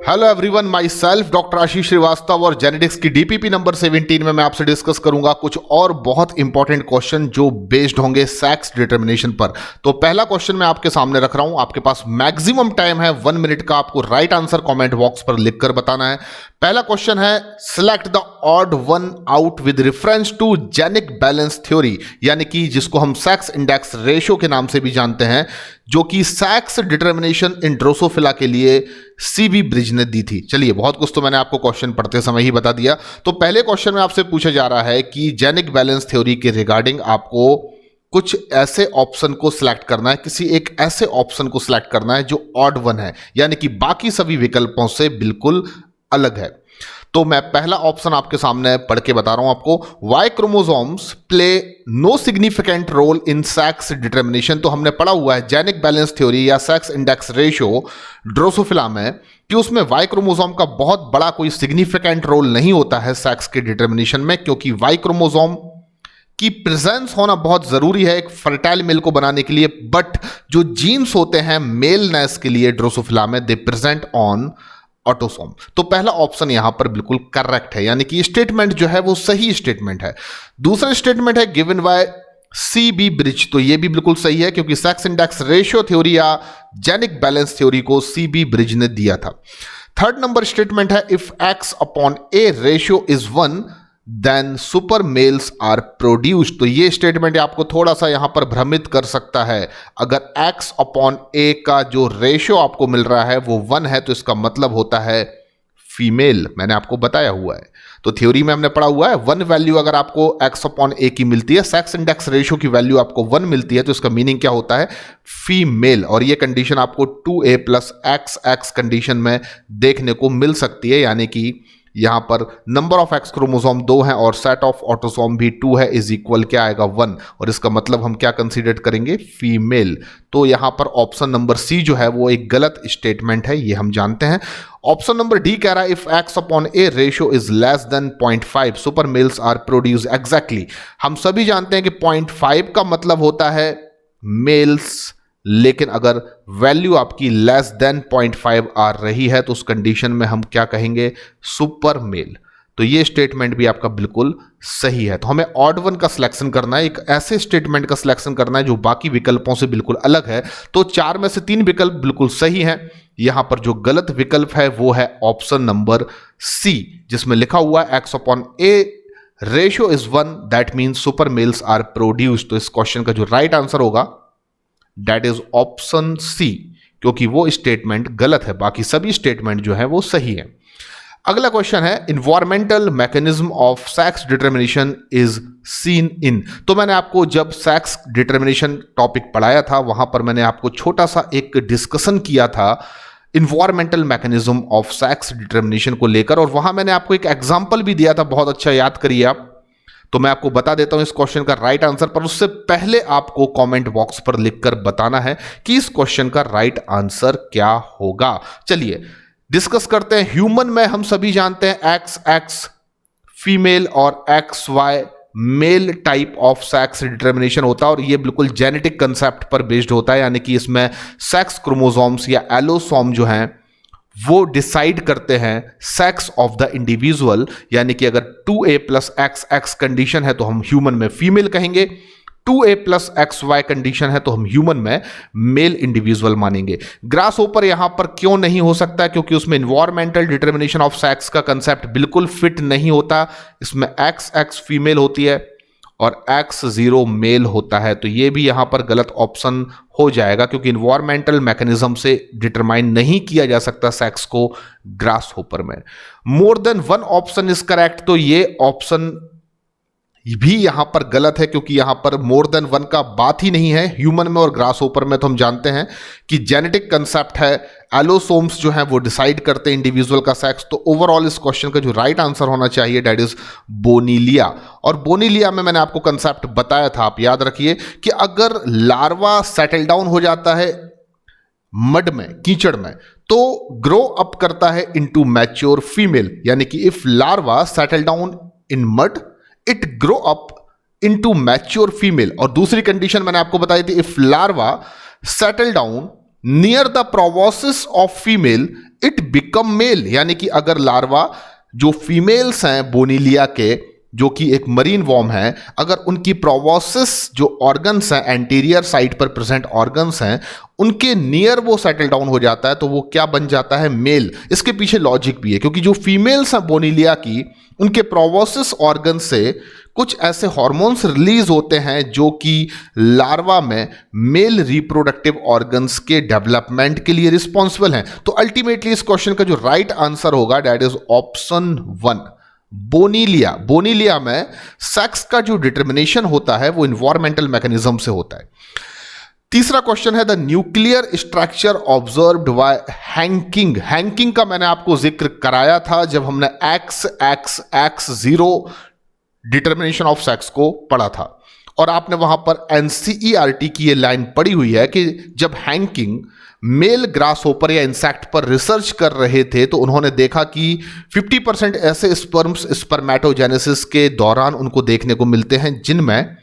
Hello everyone, myself doctor Ashish Srivastava और genetics की DPP number 17 में मैं आपसे डिस्कस करूंगा कुछ और बहुत इंपॉर्टेंट क्वेश्चन जो बेस्ड होंगे सेक्स डिटर्मिनेशन पर। तो पहला क्वेश्चन मैं आपके सामने रख रहा हूं। आपके पास मैक्सिमम टाइम है 1 मिनट का। आपको राइट आंसर कमेंट बॉक्स पर लिखकर बताना है। पहला क्वेश्चन है, select the odd one out with reference to genic balance theory, यानी कि जिसको हम सेक्स इंडेक्स रेशियो के नाम से भी जानते हैं, जो कि सेक्स डिटर्मिनेशन इन ड्रोसोफिला के लिए सीबी ब्रिज ने दी थी। चलिए, बहुत कुछ तो मैंने आपको क्वेश्चन पढ़ते समय ही बता दिया। तो पहले क्वेश्चन में आपसे पूछा जा रहा है कि जेनिक बैलेंस थ्योरी के रिगार्डिंग आपको कुछ ऐसे ऑप्शन को सिलेक्ट करना है, किसी एक ऐसे ऑप्शन को सिलेक्ट करना है जो ऑड वन है, यानी कि बाकी सभी विकल्पों से बिल्कुल अलग है। तो मैं पहला ऑप्शन आपके सामने पढ़ के बता रहा हूं आपको। Y chromosomes play no significant role in sex determination. तो हमने पढ़ा हुआ है जेनिक बैलेंस थ्योरी या सेक्स इंडेक्स रेशियो ड्रोसोफिला में कि उसमें वाई क्रोमोसोम का बहुत बड़ा कोई सिग्निफिकेंट रोल नहीं होता है सेक्स के डिटर्मिनेशन में, क्योंकि वाई क्रोमोसोम की प्रेजेंस होना बहुत जरूरी है एक फर्टाइल मेल को बनाने के लिए। बट जो जीन्स होते हैं मेलनेस के लिए ड्रोसोफिला में, दे प्रेजेंट ऑन ऑटोसोम। तो पहला ऑप्शन यहां पर बिल्कुल करेक्ट है, यानी कि स्टेटमेंट जो है वो सही स्टेटमेंट है। दूसरा स्टेटमेंट है गिवन बाय सीबी ब्रिज। तो ये भी बिल्कुल सही है, क्योंकि सेक्स इंडेक्स रेशियो थ्योरी या जेनिक बैलेंस थ्योरी को सीबी ब्रिज ने दिया था। थर्ड नंबर स्टेटमेंट है, if X upon A ratio is 1 then super males are produced. तो ये स्टेटमेंट आपको थोड़ा सा यहां पर भ्रमित कर सकता है। अगर x अपॉन a का जो रेशियो आपको मिल रहा है वो 1 है, तो इसका मतलब होता है फीमेल। मैंने आपको बताया हुआ है, तो थ्योरी में हमने पढ़ा हुआ है 1 वैल्यू अगर आपको x अपॉन a की मिलती है, सेक्स इंडेक्स रेशियो की वैल्यू आपको 1 मिलती है, तो इसका मीनिंग क्या होता है, फीमेल। और ये कंडीशन आपको 2a प्लस XX कंडीशन में देखने को मिल सकती है, यानी कि यहां पर नंबर ऑफ एक्स क्रोमोसोम 2 है और सेट ऑफ ऑटोसोम भी 2 है, इज इक्वल क्या आएगा 1, और इसका मतलब हम क्या कंसीडर करेंगे, फीमेल। तो यहां पर ऑप्शन नंबर सी जो है वो एक गलत स्टेटमेंट है, ये हम जानते हैं। ऑप्शन नंबर डी कह रहा है, if X upon A ratio is less than 0.5 super males are produce. Exactly, हम सभी जानते हैं कि 0.5 का मतलब होता है मेल्स, लेकिन अगर वैल्यू आपकी लेस देन 0.5 आ रही है तो उस कंडीशन में हम क्या कहेंगे, सुपर मेल। तो ये स्टेटमेंट भी आपका बिल्कुल सही है। तो हमें ऑड वन का सिलेक्शन करना है, एक ऐसे स्टेटमेंट का सिलेक्शन करना है जो बाकी विकल्पों से बिल्कुल अलग है। तो 4 में से 3 विकल्प बिल्कुल सही हैं। यहां पर जो गलत विकल्प है वो है ऑप्शन नंबर सी, जिसमें लिखा हुआ है X upon A ratio is 1 that means super males are produced. तो इस क्वेश्चन का जो राइट आंसर होगा दैट इज ऑप्शन सी, क्योंकि वो स्टेटमेंट गलत है, बाकी सभी स्टेटमेंट जो है वो सही है। अगला क्वेश्चन है, environmental mechanism of sex determination is seen in. तो मैंने आपको जब सेक्स डिटर्मिनेशन टॉपिक पढ़ाया था वहां पर मैंने आपको छोटा सा एक डिस्कशन किया था environmental mechanism of sex determination को लेकर, और वहां मैंने आपको एक एग्जाम्पल भी दिया था, बहुत अच्छा याद करिए आप। तो मैं आपको बता देता हूं इस क्वेश्चन का राइट आंसर, पर उससे पहले आपको कमेंट बॉक्स पर लिखकर बताना है कि इस क्वेश्चन का राइट आंसर क्या होगा। चलिए डिस्कस करते हैं। ह्यूमन में हम सभी जानते हैं XX फीमेल और XY male type of sex determination होता है, और ये बिल्कुल जेनेटिक कंसेप्ट पर बेस्ड होता है, यानी कि इसमें सेक्स क्रोमोसोम्स या एलोसोम जो हैं वो डिसाइड करते हैं सेक्स ऑफ द इंडिविजुअल। यानी कि अगर 2a प्लस XX कंडीशन है तो हम ह्यूमन में फीमेल कहेंगे, 2a प्लस XY कंडीशन है तो हम ह्यूमन में मेल इंडिविजुअल मानेंगे। ग्रास ओपर यहां पर क्यों नहीं हो सकता, क्योंकि उसमें इन्वायरमेंटल डिटर्मिनेशन ऑफ सेक्स का कंसेप्ट बिल्कुल फिट नहीं होता। इसमें XX फीमेल होती है और X0 मेल होता है, तो ये भी यहां पर गलत ऑप्शन हो जाएगा, क्योंकि इन्वायरमेंटल मैकेनिज्म से डिटरमाइन नहीं किया जा सकता सेक्स को ग्रास होपर में। More than 1 option is correct. तो ये ऑप्शन भी यहां पर गलत है, क्योंकि यहां पर मोर देन 1 का बात ही नहीं है। ह्यूमन में और ग्रास होपर में तो हम जानते हैं कि जेनेटिक कंसेप्ट है, एलोसोम्स जो हैं वो डिसाइड करते हैं इंडिविजुअल का सेक्स। तो ओवरऑल इस क्वेश्चन का जो राइट आंसर होना चाहिए दैट इज बोनीलिया। और बोनीलिया में मैंने आपको कंसेप्ट बताया था, आप याद रखिए कि अगर लार्वा सेटल डाउन हो जाता है मड में, कीचड़ में, तो ग्रो अप करता है इनटू मैच्योर फीमेल। यानी कि if larva settle down in mud it grow up into mature female. और दूसरी कंडीशन मैंने आपको बताई थी, if larva settle down near the proboscis of female it become male, यानी कि अगर लार्वा जो फीमेल्स हैं बोनीलिया के, जो कि एक मरीन वॉर्म है, अगर उनकी प्रोबोसिस जो ऑर्गन्स हैं, एंटीरियर साइड पर प्रेजेंट ऑर्गन्स हैं, उनके नियर वो सेटल डाउन हो जाता है तो वो क्या बन जाता है? मेल। इसके पीछे लॉजिक भी है, क्योंकि जो फीमेल्स हैं बोनीलिया की, उनके प्रोबोसिस ऑर्गन से कुछ ऐसे हार्मोन्स रिलीज होते हैं जो कि लार्वा में मेल रिप्रोडक्टिव ऑर्गन्स के डेवलपमेंट के लिए रिस्पॉन्सिबल हैं। तो अल्टीमेटली इस क्वेश्चन का जो राइट आंसर होगा दैट इज ऑप्शन 1, बोनीलिया। बोनीलिया में सेक्स का जो डिटर्मिनेशन होता है वो इन्वायरमेंटल मैकेनिज्म से होता है। तीसरा क्वेश्चन है the nuclear structure observed bye Henking. Henking का मैंने आपको जिक्र कराया था जब हमने X0 डिटर्मिनेशन ऑफ सेक्स को पढ़ा था, और आपने वहां पर NCERT की ये लाइन पढ़ी हुई है कि जब हैंकिंग मेल ग्रास होपर या इंसेक्ट पर रिसर्च कर रहे थे तो उन्होंने देखा कि 50% ऐसे स्पर्म्स स्पर्मेटोजेनेसिस के दौरान उनको देखने को मिलते हैं जिनमें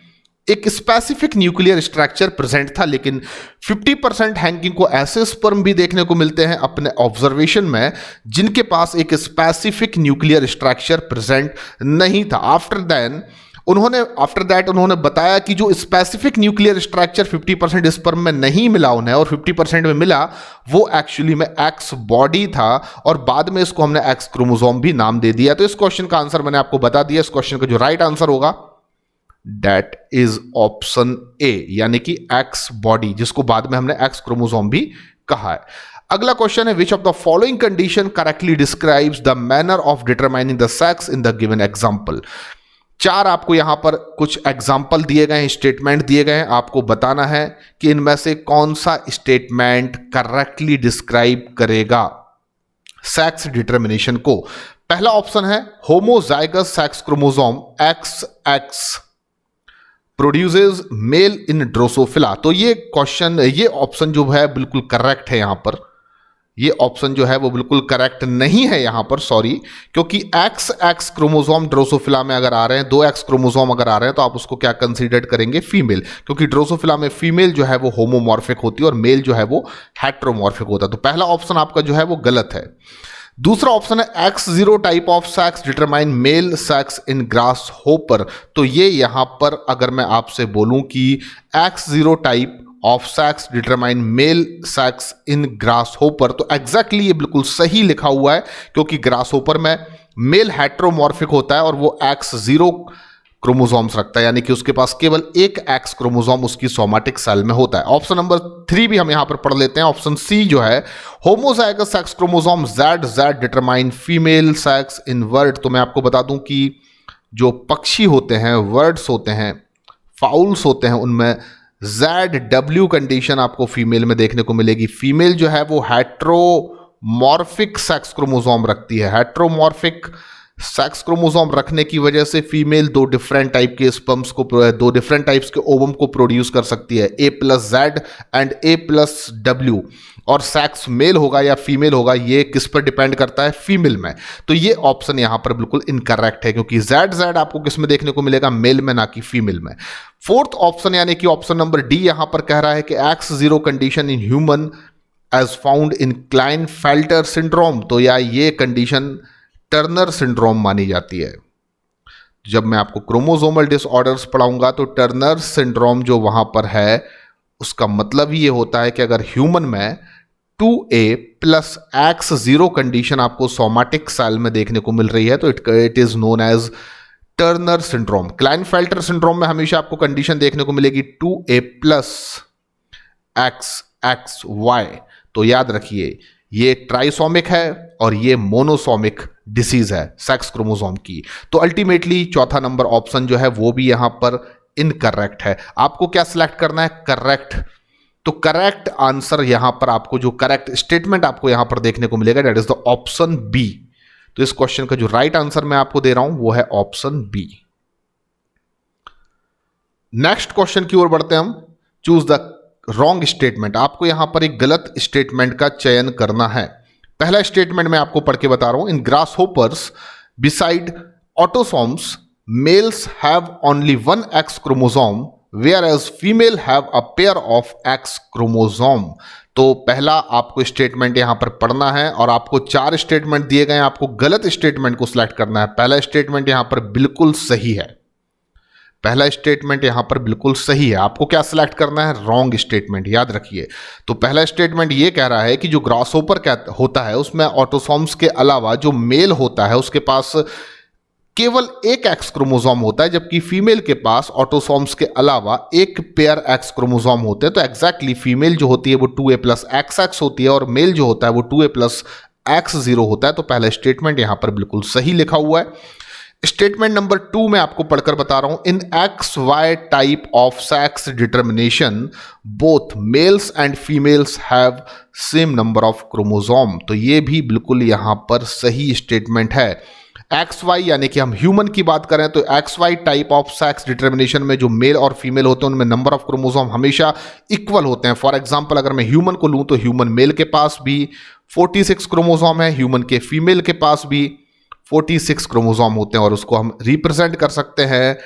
एक स्पेसिफिक न्यूक्लियर स्ट्रक्चर प्रेजेंट था, लेकिन 50% हैंकिंग को ऐसे स्पर्म भी देखने को मिलते हैं अपने ऑब्जर्वेशन में जिनके पास एक स्पेसिफिक न्यूक्लियर स्ट्रक्चर प्रेजेंट नहीं था। आफ्टर दैट उन्होंने बताया कि जो स्पेसिफिक न्यूक्लियर स्ट्रक्चर 50% स्पर्म में नहीं मिला उन्हें और 50% में मिला, वो एक्चुअली में एक्स बॉडी था, और बाद में इसको हमने एक्स क्रोमोसोम भी नाम दे दिया। तो इस क्वेश्चन का आंसर मैंने आपको बता दिया। इस क्वेश्चन का जो राइट आंसर होगा दैट इज ऑप्शन ए, यानी कि एक्स बॉडी, जिसको बाद में हमने एक्स क्रोमोसोम भी कहा है। अगला क्वेश्चन है which of the following condition correctly describes the manner of determining the sex in the given example. 4 आपको यहां पर कुछ एग्जाम्पल दिए गए हैं, स्टेटमेंट दिए गए हैं, आपको बताना है कि इनमें से कौन सा स्टेटमेंट करेक्टली डिस्क्राइब करेगा सेक्स डिटरमिनेशन को। पहला ऑप्शन है homozygous sex chromosome XX produces male in Drosophila. तो ये ऑप्शन जो है बिल्कुल करेक्ट है। यहां पर ये ऑप्शन जो है वो बिल्कुल करेक्ट नहीं है यहां पर, सॉरी, क्योंकि XX क्रोमोसोम ड्रोसोफिला में अगर आ रहे हैं, 2X क्रोमोसोम अगर आ रहे हैं तो आप उसको क्या कंसीडर करेंगे? फीमेल, क्योंकि ड्रोसोफिला में फीमेल जो है वो होमोमॉर्फिक होती है और मेल जो है वो हेट्रोमॉर्फिक होता है। तो पहला ऑप्शन आपका जो है वो गलत है। दूसरा ऑप्शन है X0 type of sex determine male sex in grass hopper. तो ये यहां पर अगर मैं आपसे बोलूं कि X0 type of sex determine male sex in grass hopper, तो एग्जैक्टली ये बिल्कुल सही लिखा हुआ है, क्योंकि ग्रास होपर में मेल हेट्रोमॉर्फिक होता है और वो X0 क्रोमोसोम्स रखता है, यानी कि उसके पास केवल एक X क्रोमोसोम उसकी सोमैटिक सेल में होता है। ऑप्शन नंबर 3 भी हम यहां पर पढ़ लेते हैं। ऑप्शन सी जो है homozygous sex chromosome Z determine female sex in bird. तो मैं आपको बता दूं कि जो पक्षी होते हैं, वर्ड्स होते हैं, फाउल्स होते हैं, उनमें ZW कंडीशन आपको फीमेल में देखने को मिलेगी। फीमेल जो है वो हेट्रोमॉर्फिक सेक्स क्रोमोसोम रखती है। हेट्रोमॉर्फिक सेक्स क्रोमोसोम रखने की वजह से फीमेल 2 डिफरेंट टाइप के स्पर्म्स को, 2 डिफरेंट टाइप्स के ओवम को प्रोड्यूस कर सकती है, A+Z एंड A+W। और सेक्स मेल होगा या फीमेल होगा ये किस पर डिपेंड करता है? फीमेल में। तो ये ऑप्शन यहां पर बिल्कुल इनकरेक्ट है, क्योंकि Z आपको किस में देखने को मिलेगा? मेल में, ना कि फीमेल में। फोर्थ ऑप्शन यानी कि ऑप्शन नंबर डी यहां पर कह रहा है कि X0 condition in human as found in Klinefelter syndrome. तो या ये कंडीशन टर्नर सिंड्रोम मानी जाती है। जब मैं आपको क्रोमोसोमल डिसऑर्डर्स पढ़ाऊंगा तो टर्नर सिंड्रोम जो वहां पर है उसका मतलब ही ये होता है कि अगर ह्यूमन में 2A+ X0 कंडीशन आपको सोमैटिक सेल में देखने को मिल रही है तो it is known as Turner syndrome. Klinefelter syndrome में हमेशा आपको कंडीशन देखने को मिलेगी 2A+ XXY। तो याद रखिए ये ट्राइसोमिक है और ये मोनोसोमिक डिसीज है सेक्स क्रोमोसोम की। तो अल्टीमेटली चौथा नंबर ऑप्शन जो है वो भी यहां पर इनकरेक्ट है। आपको क्या सिलेक्ट करना है? करेक्ट। तो करेक्ट आंसर यहां पर आपको जो करेक्ट स्टेटमेंट आपको यहां पर देखने को मिलेगा that is the option B. तो इस क्वेश्चन का जो राइट आंसर मैं आपको दे रहा हूं वो है ऑप्शन बी। नेक्स्ट क्वेश्चन की ओर बढ़ते हैं हम। Choose the wrong statement. आपको यहां पर एक गलत स्टेटमेंट का चयन करना है। पहला स्टेटमेंट मैं आपको पढ़ के बता रहा हूं। In grasshoppers beside autosomes males have only 1 X chromosome whereas female have a pair of X chromosome. तो पहला आपको स्टेटमेंट यहां पर पढ़ना है और आपको 4 स्टेटमेंट दिए गए हैं, आपको गलत स्टेटमेंट को सिलेक्ट करना है। पहला स्टेटमेंट यहां पर बिल्कुल सही है, पहला स्टेटमेंट यहां पर बिल्कुल सही है। आपको क्या सिलेक्ट करना है? रॉन्ग स्टेटमेंट, याद रखिए। तो पहला स्टेटमेंट ये कह रहा है कि जो ग्रासहोपर क्या होता है उसमें ऑटोसोम्स के अलावा जो मेल होता है उसके पास केवल एक एक्स क्रोमोसोम होता है, जबकि फीमेल के पास ऑटोसोम्स के अलावा एक पेयर एक्स क्रोमोसोम होते हैं। तो एग्जैक्टली फीमेल जो होती है वो 2a प्लस XX होती है और मेल जो होता है वो 2a प्लस X0 होता है। तो पहला स्टेटमेंट यहां पर बिल्कुल सही लिखा हुआ है। स्टेटमेंट नंबर 2 में आपको पढ़कर बता रहा हूं, इन XY type of sex determination both mails and females have same number of chromosome. तो ये भी बिल्कुल यहां पर सही स्टेटमेंट है। XY यानी कि हम ह्यूमन की बात करें तो XY type of sex determination में जो मेल और फीमेल होते हैं उनमें नंबर ऑफ क्रोमोसोम हमेशा इक्वल होते हैं। फॉर एग्जांपल अगर मैं ह्यूमन को लूं तो ह्यूमन मेल के पास भी 46 क्रोमोसोम है, ह्यूमन के फीमेल के पास भी 46 क्रोमोसोम होते हैं और उसको हम रिप्रेजेंट कर सकते हैं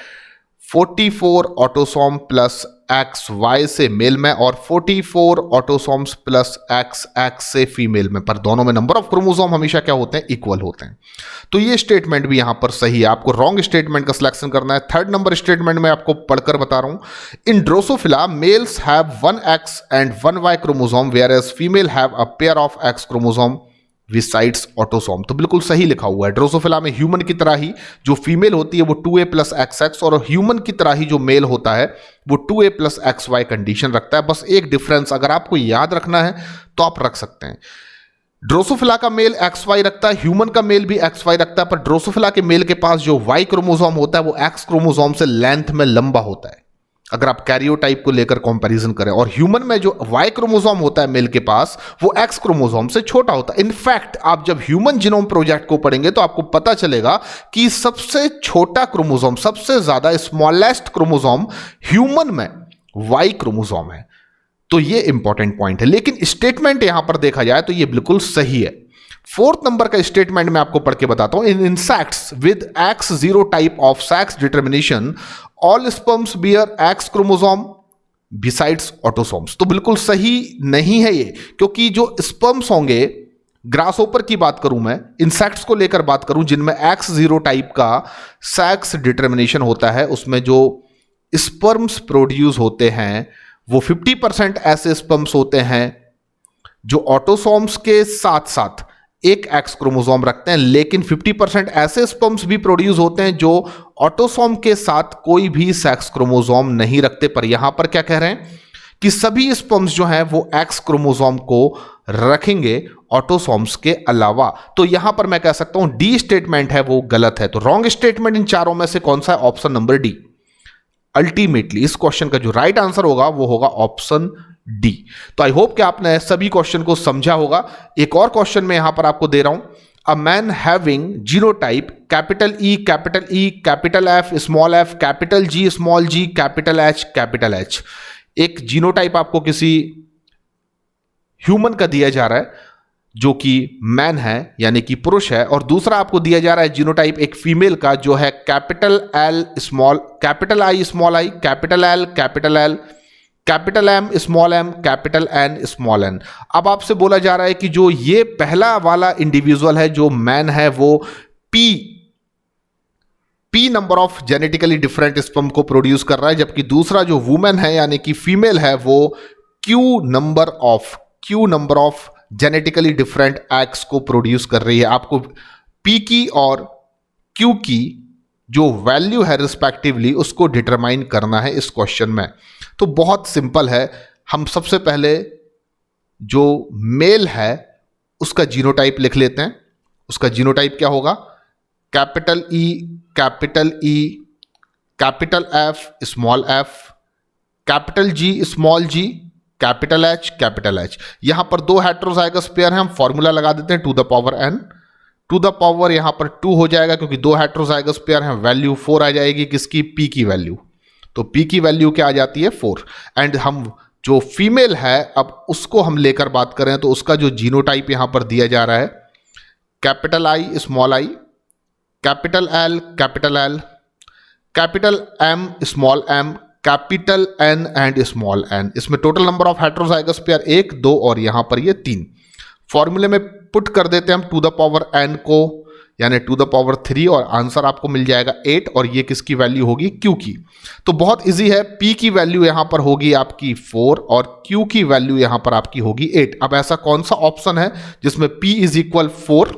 44 ऑटोसोम प्लस XY से मेल में और 44 ऑटोसोम्स प्लस XX से फीमेल में, पर दोनों में नंबर ऑफ क्रोमोसोम हमेशा क्या होते हैं? इक्वल होते हैं। तो ये स्टेटमेंट भी यहां पर सही है। आपको रॉन्ग स्टेटमेंट का सिलेक्शन करना है। थर्ड नंबर स्टेटमेंट में आपको पढ़कर बता रहा हूं, in drosophila males have 1 X and 1 Y chromosome whereas female have a pair of X chromosome besides autosome. तो बिल्कुल सही लिखा हुआ है। ड्रोसोफिला में ह्यूमन की तरह ही जो फीमेल होती है वो 2a प्लस XX और ह्यूमन की तरह ही जो मेल होता है वो 2a प्लस XY कंडीशन रखता है। बस एक डिफरेंस अगर आपको याद रखना है तो आप रख सकते हैं। ड्रोसोफिला का मेल XY रखता है, ह्यूमन का मेल भी XY रखता है, पर ड्रोसोफिला के मेल के पास जो Y क्रोमोसोम होता है वो X क्रोमोसोम से लेंथ में लंबा होता है अगर आप कैरियोटाइप को लेकर कंपैरिजन करें, और ह्यूमन में जो Y क्रोमोसोम होता है मेल के पास वो X क्रोमोसोम से छोटा होता है। इनफैक्ट आप जब ह्यूमन जीनोम प्रोजेक्ट को पढ़ेंगे तो आपको पता चलेगा कि सबसे छोटा क्रोमोसोम, सबसे ज्यादा स्मॉलेस्ट क्रोमोसोम ह्यूमन में Y क्रोमोसोम है। तो ये इंपॉर्टेंट पॉइंट है, लेकिन स्टेटमेंट यहां पर देखा जाए तो ये बिल्कुल सही है। फोर्थ नंबर का स्टेटमेंट मैं आपको पढ़ के बताता हूं, in insects with X0 type of sex determination all sperms bear X chromosome besides autosomes. तो बिल्कुल सही नहीं है ये, क्योंकि जो स्पर्म्स होंगे, ग्रासहोपर की बात करूं मैं, इंसेक्ट्स को लेकर बात करूं जिनमें X0 टाइप का सेक्स डिटर्मिनेशन होता है, उसमें जो स्पर्म्स प्रोड्यूस होते हैं वो 50% ऐसे स्पर्म्स होते हैं जो ऑटोसोम्स के साथ साथ एक X क्रोमोसोम रखते हैं, लेकिन 50% ऐसे स्पर्म्स भी प्रोड्यूस होते हैं जो ऑटोसोम के साथ कोई भी सेक्स क्रोमोसोम नहीं रखते। पर यहां पर क्या कह रहे हैं कि सभी स्पर्म्स जो हैं वो X क्रोमोसोम को रखेंगे ऑटोसोम्स के अलावा। तो यहां पर मैं कह सकता हूं डी स्टेटमेंट है वो गलत है। तो रॉन्ग स्टेटमेंट इन चारों में से कौन सा है? Option number D. अल्टीमेटली इस क्वेश्चन का जो राइट आंसर होगा वो होगा ऑप्शन डी। तो आई होप कि आपने सभी क्वेश्चन को समझा होगा। एक और क्वेश्चन मैं यहां पर आपको दे रहा हूं, a man having genotype capital E capital F small f capital G small g capital H। एक जीनोटाइप आपको किसी ह्यूमन का दिया जा रहा है जो कि मैन है यानी कि पुरुष है, और दूसरा आपको दिया जा रहा है जीनोटाइप एक फीमेल का जो है capital I small I capital L capital M small m capital N small n। अब आपसे बोला जा रहा है कि जो ये पहला वाला इंडिविजुअल है जो मैन है वो P number of genetically different sperm को प्रोड्यूस कर रहा है, जबकि दूसरा जो वुमेन है यानी कि फीमेल है वो Q number of genetically different eggs को प्रोड्यूस कर रही है। आपको P की और Q की जो वैल्यू है रिस्पेक्टिवली उसको डिटरमाइन करना है इस क्वेश्चन में। तो बहुत सिंपल है, हम सबसे पहले जो मेल है उसका जीनोटाइप लिख लेते हैं। उसका जीनोटाइप क्या होगा? Capital E capital F small f capital G small g capital H। यहां पर दो हेट्रोजाइगस पेयर हैं, हम फॉर्मूला लगा देते हैं 2 the power n। 2 the power यहां पर 2 हो जाएगा क्योंकि दो हेट्रोजाइगस पेयर हैं, वैल्यू 4 आ जाएगी किसकी? P की वैल्यू। तो P की वैल्यू क्या आ जाती है? 4। एंड हम जो फीमेल है अब उसको हम लेकर बात करें तो उसका जो जीनोटाइप यहां पर दिया जा रहा है capital I small i capital L capital M small m capital N and small n। इसमें total number of heterozygous pair 1, 2 और यहां पर ये 3। फॉर्मूले में पुट कर देते हैं हम टू द पावर n को, यानी टू द पावर 3, और आंसर आपको मिल जाएगा 8। और ये किसकी वैल्यू होगी? Q की। तो बहुत इजी है, P की वैल्यू यहां पर होगी आपकी 4 और Q की वैल्यू यहां पर आपकी होगी 8। अब ऐसा कौन सा ऑप्शन है जिसमें P is equal 4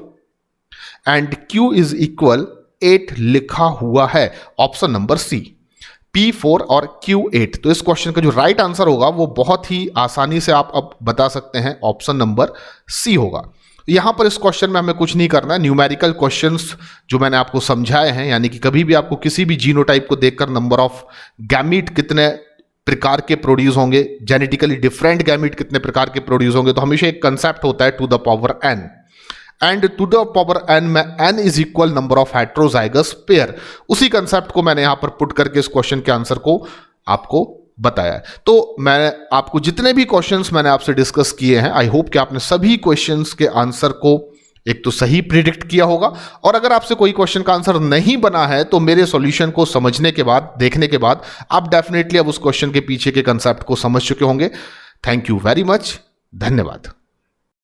and Q is equal 8 लिखा हुआ है? ऑप्शन नंबर सी, P4 और Q8। तो इस क्वेश्चन का जो राइट आंसर होगा वो बहुत ही आसानी से आप अब बता सकते हैं, ऑप्शन नंबर सी होगा। यहां पर इस क्वेश्चन में हमें कुछ नहीं करना है, न्यूमेरिकल क्वेश्चंस जो मैंने आपको समझाए हैं, यानी कि कभी भी आपको किसी भी जीनोटाइप को देखकर नंबर ऑफ गैमीट कितने प्रकार के प्रोड्यूस होंगे, जेनेटिकली डिफरेंट गैमीट कितने प्रकार के प्रोड्यूस होंगे, तो हमेशा एक कंसेप्ट होता है to the power n। And to the power n में n is equal number of heterozygous pair. उसी कंसेप्ट को मैंने यहां पर पुट करके इस क्वेश्चन के आंसर को आपको बताया है। तो मैं आपको जितने भी क्वेश्चंस मैंने आपसे डिस्कस किए हैं, आई होप कि आपने सभी क्वेश्चंस के आंसर को एक तो सही प्रिडिक्ट किया होगा, और अगर आपसे कोई क्वेश्चन का आंसर नहीं बना है तो मेरे सॉल्यूशन को समझने के बाद, देखने के बाद आप डेफिनेटली अब उस क्वेश्चन के पीछे के कंसेप्ट को समझ चुके होंगे। थैंक यू वेरी मच, धन्यवाद।